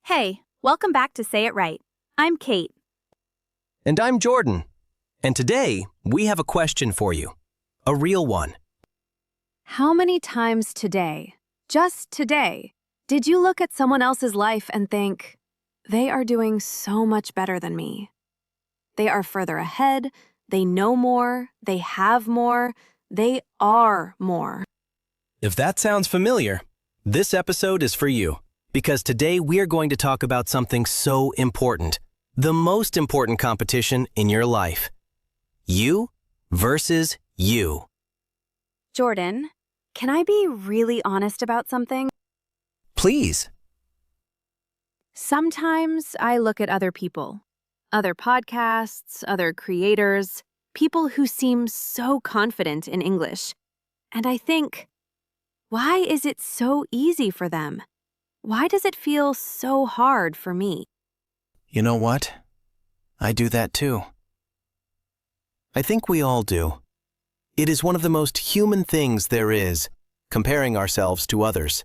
Hey, welcome back to Say It Right. I'm Kate. And I'm Jordan. And today, we have a question for you. A real one. How many times today, just today, did you look at someone else's life and think, they are doing so much better than me? They are further ahead, they know more, they have more, they are more. If that sounds familiar, this episode is for you. Because today we are going to talk about something so important. The most important competition in your life. You versus you. Jordan, can I be really honest about something? Please. Sometimes I look at other people, other podcasts, other creators, people who seem so confident in English, and I think, why is it so easy for them? Why does it feel so hard for me? You know what? I do that too. I think we all do. It is one of the most human things there is, comparing ourselves to others.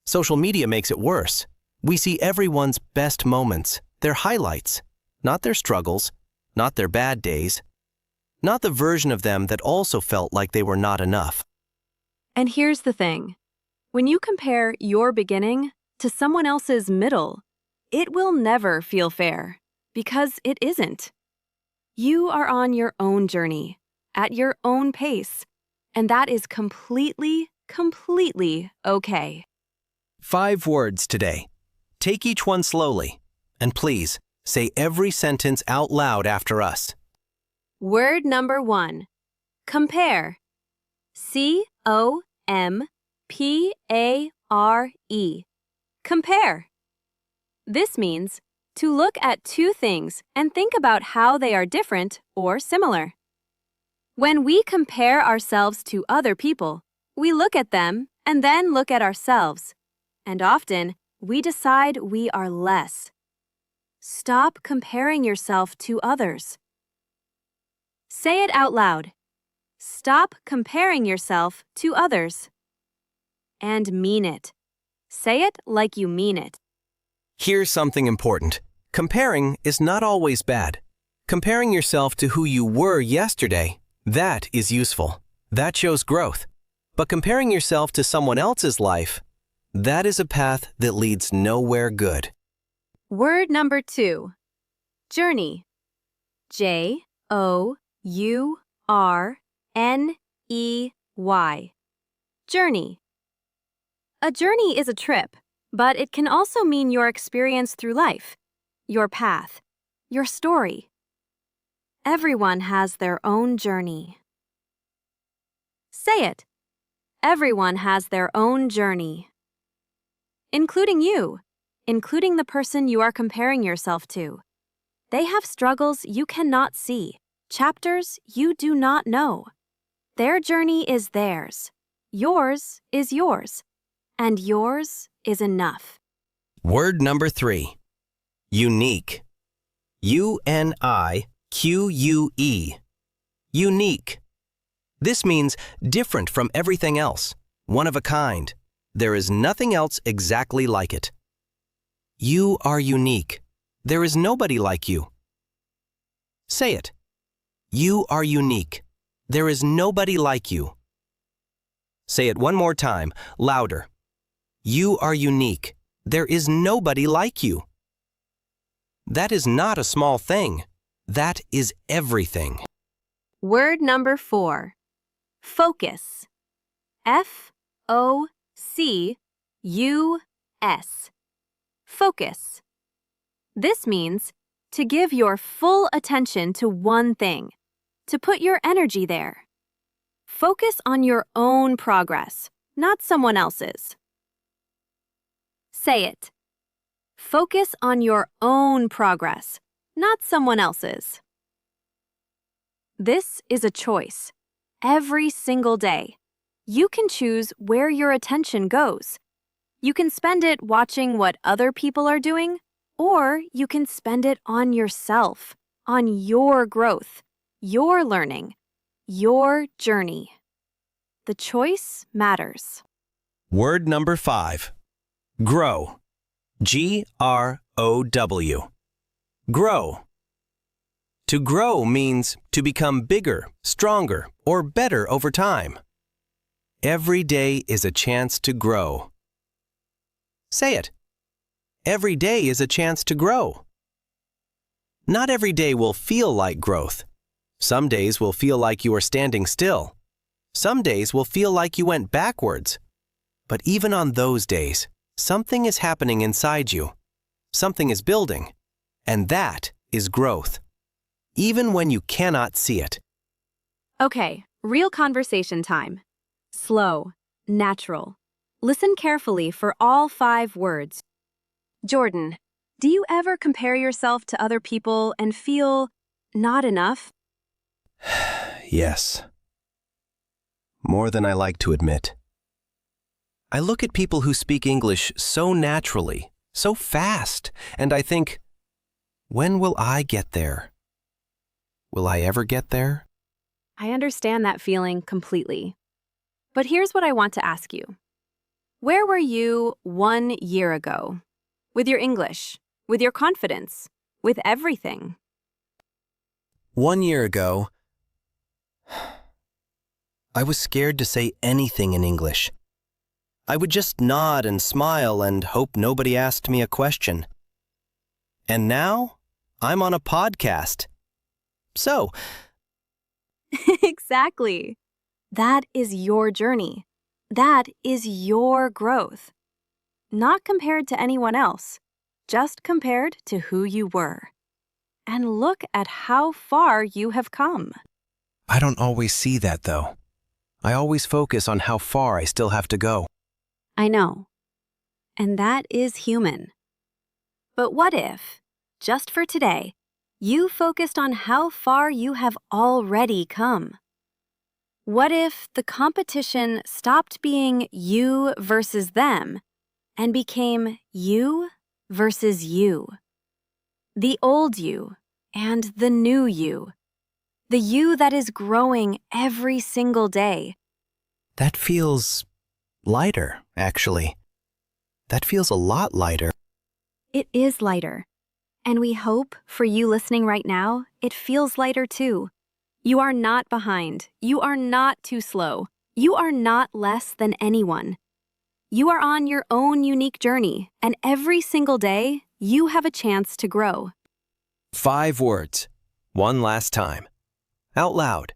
Social media makes it worse. We see everyone's best moments, their highlights, not their struggles, not their bad days, not the version of them that also felt like they were not enough. And here's the thing. When you compare your beginning to someone else's middle, it will never feel fair, because it isn't. You are on your own journey, at your own pace, and that is completely okay. 5 words today. Take each one slowly, and please, say every sentence out loud after us. Word number 1. Compare. C-O-M-P-A-R-E. Compare. This means to look at two things and think about how they are different or similar. When we compare ourselves to other people, we look at them and then look at ourselves. And often, we decide we are less. Stop comparing yourself to others. Say it out loud. Stop comparing yourself to others. And mean it. Say it like you mean it. Here's something important. Comparing is not always bad. Comparing yourself to who you were yesterday, that is useful. That shows growth. But comparing yourself to someone else's life, that is a path that leads nowhere good. Word number 2. Journey. J-O-U-R-N-E-Y. Journey. A journey is a trip, but it can also mean your experience through life, your path, your story. Everyone has their own journey. Say it. Everyone has their own journey. Including you, including the person you are comparing yourself to. They have struggles you cannot see, chapters you do not know. Their journey is theirs. Yours is yours. And yours is enough. Word number 3. Unique. U-N-I-Q-U-E. Unique. This means different from everything else, one of a kind. There is nothing else exactly like it. You are unique. There is nobody like you. Say it. You are unique. There is nobody like you. Say it one more time, louder. You are unique. There is nobody like you. That is not a small thing. That is everything. Word number 4. Focus. F-O-C-U-S. Focus. This means to give your full attention to one thing, to put your energy there. Focus on your own progress, not someone else's. Say it. Focus on your own progress, not someone else's. This is a choice. Every single day, you can choose where your attention goes. You can spend it watching what other people are doing, or you can spend it on yourself, on your growth, your learning, your journey. The choice matters. Word number 5. Grow. G-R-O-W. Grow. To grow means to become bigger, stronger, or better over time. Every day is a chance to grow. Say it. Every day is a chance to grow. Not every day will feel like growth. Some days will feel like you are standing still. Some days will feel like you went backwards. But even on those days, something is happening inside you. Something is building. And that is growth. Even when you cannot see it. Okay, real conversation time. Slow, natural. Listen carefully for all 5 words. Jordan, do you ever compare yourself to other people and feel not enough? Yes. More than I like to admit. I look at people who speak English so naturally, so fast, and I think, when will I get there? Will I ever get there? I understand that feeling completely. But here's what I want to ask you. Where were you 1 year ago? With your English, with your confidence, with everything. 1 year ago, I was scared to say anything in English. I would just nod and smile and hope nobody asked me a question. And now, I'm on a podcast. So, Exactly. That is your journey. That is your growth. Not compared to anyone else, just compared to who you were. And look at how far you have come. I don't always see that though. I always focus on how far I still have to go. I know. And that is human. But what if, just for today, you focused on how far you have already come? What if the competition stopped being you versus them and became you versus you? The old you and the new you. The you that is growing every single day. That feels lighter, actually. That feels a lot lighter. It is lighter. And we hope, for you listening right now, it feels lighter too. You are not behind. You are not too slow. You are not less than anyone. You are on your own unique journey, and every single day, you have a chance to grow. 5 words. One last time. Out loud.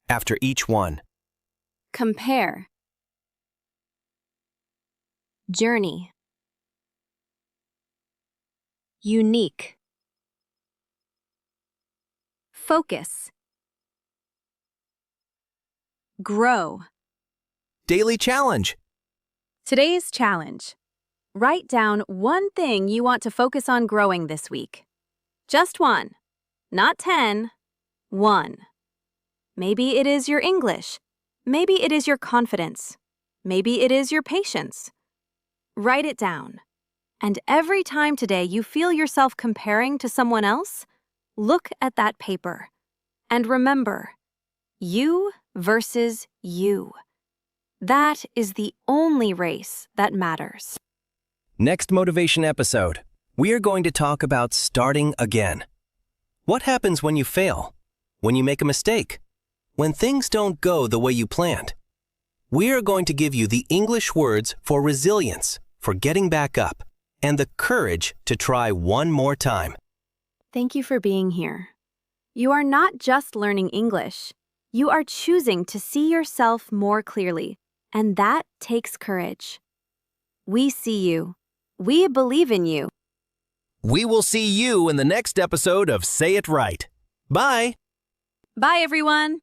After each one. Compare. Journey. Unique. Focus. Grow. Daily challenge. Today's challenge. Write down one thing you want to focus on growing this week. Just one. Not 10. 1. Maybe it is your English. Maybe it is your confidence. Maybe it is your patience. Write it down. And every time today you feel yourself comparing to someone else, look at that paper. And remember, you versus you. That is the only race that matters. Next motivation episode, we are going to talk about starting again. What happens when you fail? When you make a mistake? When things don't go the way you planned? We are going to give you the English words for resilience, for getting back up, and the courage to try one more time. Thank you for being here. You are not just learning English. You are choosing to see yourself more clearly, and that takes courage. We see you. We believe in you. We will see you in the next episode of Say It Right. Bye! Bye, everyone.